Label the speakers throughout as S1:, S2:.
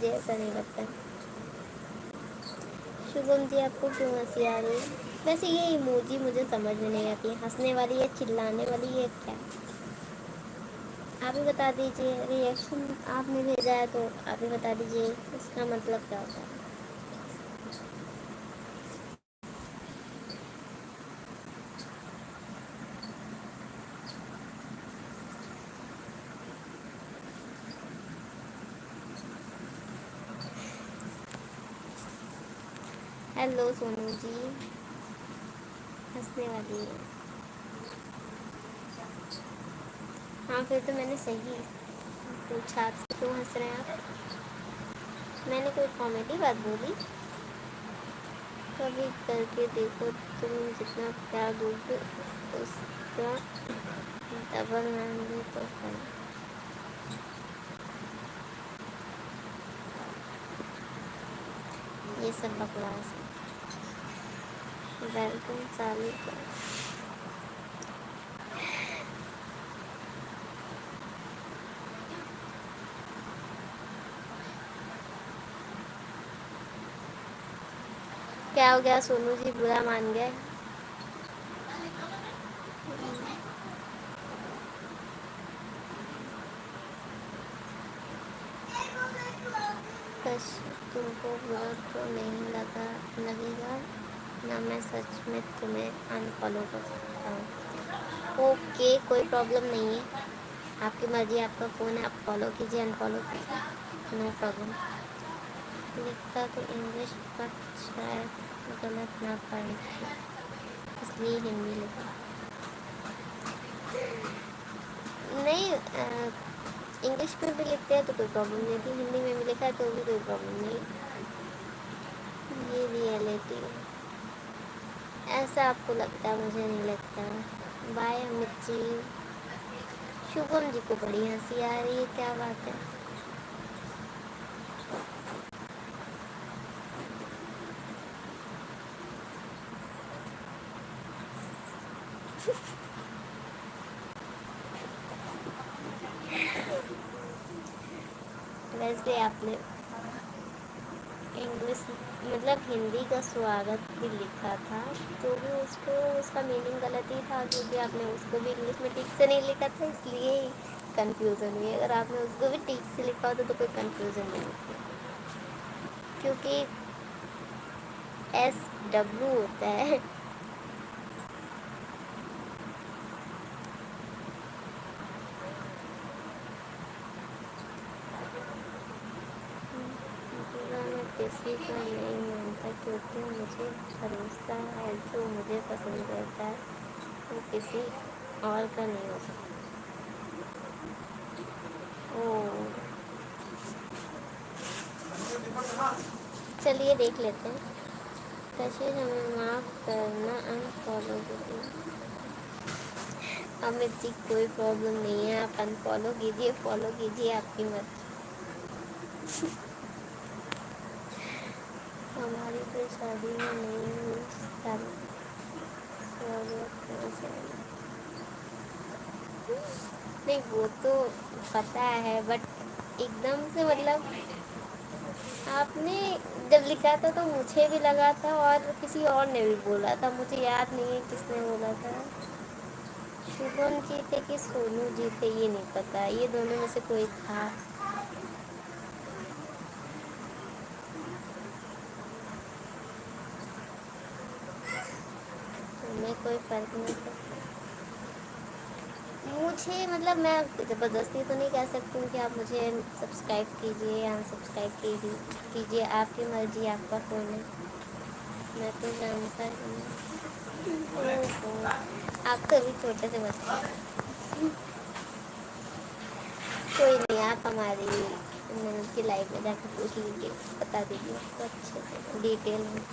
S1: मुझे ऐसा नहीं लगता। शुभम जी आपको क्यों हंसी आ रही है? वैसे ये इमोजी मुझे समझ में नहीं आती है, हंसने वाली है चिल्लाने वाली है क्या? आप ही बता दीजिए, रिएक्शन आपने भेजा है तो आप ही बता दीजिए इसका मतलब क्या होता है। हेलो सोनू जी, हंसने वाली है। हाँ फिर तो मैंने सही पूछा, आपसे क्यों हंस रहे हैं आप? मैंने कोई कॉमेडी बात बोली? कभी करके देखो, तुम जितना प्यार दोगे उसका डबल मांगे तो है। ये सब बकवास है। वेलकम चालू कर। क्या हो गया सोनू जी, बुरा मान गए? कश तुमको बुरा तो नहीं लगेगा ना, मैं सच में तुम्हें अनफॉलो कर सकता हूँ। ओके कोई प्रॉब्लम नहीं है, आपकी मर्जी, आपका फ़ोन है, आप फॉलो कीजिए अनफॉलो कीजिए, नो प्रॉब्लम। लिखता तो इंग्लिश पर शायद गलत ना पढ़े इसलिए हिंदी लिखा। नहीं इंग्लिश में भी लिखते हैं तो कोई प्रॉब्लम नहीं थी, हिंदी में भी लिखा है तो भी कोई प्रॉब्लम नहीं। ये रियलिटी है, ऐसा आपको लगता है, मुझे नहीं लगता। बाय अमित जी। शुभम जी को बड़ी हंसी आ रही है, क्या बात है? वैसे आपने इंग्लिश मतलब हिंदी का स्वागत भी लिखा था तो भी उसको उसका मीनिंग गलत ही था, क्योंकि आपने उसको भी इंग्लिश में ठीक से नहीं लिखा था, इसलिए कंफ्यूजन हुई। अगर आपने उसको भी ठीक से लिखा होता तो कोई कंफ्यूजन नहीं होती, क्योंकि SW होता है। बुरा मैं किसी का नहीं मानता, क्योंकि मुझे भरोसा है जो मुझे पसंद करता है वो किसी और का नहीं हो सकता। ओ चलिए देख लेते हैं। कशिश हमें माफ़ करना, अनफॉलो कीजिए। अमित जी कोई प्रॉब्लम नहीं है, आप अनफॉलो कीजिए फॉलो कीजिए, आपकी मर्जी। हमारी कोई शादी में नहीं हुई शादी, नहीं वो तो पता है, बट एकदम से मतलब आपने जब लिखा था तो मुझे भी लगा था और किसी और ने भी बोला था, मुझे याद नहीं है किसने बोला था। शुभम जी थे कि सोनू जी थे ये नहीं पता, ये दोनों में से कोई था। हमें कोई फर्क नहीं पड़ता। मुझे मतलब मैं ज़बरदस्ती तो नहीं कह सकती हूँ कि आप मुझे सब्सक्राइब कीजिए या अनसब्सक्राइब कीजिए, आपकी मर्जी, आपका फ़ोन है, मैं तो जानता ही नहीं। ओहो, आप तो अभी छोटे से बच्चे हैं। कोई नहीं, आप हमारी ननद की लाइफ में जाकर पूछ लीजिए, बता दीजिए आपको अच्छे से डिटेल में।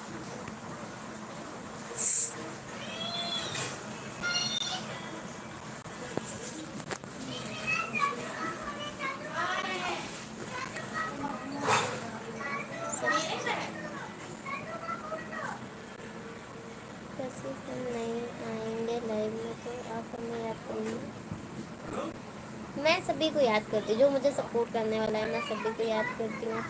S1: कैसे हम नहीं आएंगे लाइव में तो आप हमें याद करेंगे। मैं सभी को याद करती हूँ, जो मुझे सपोर्ट करने वाला है मैं सभी को याद करती हूँ।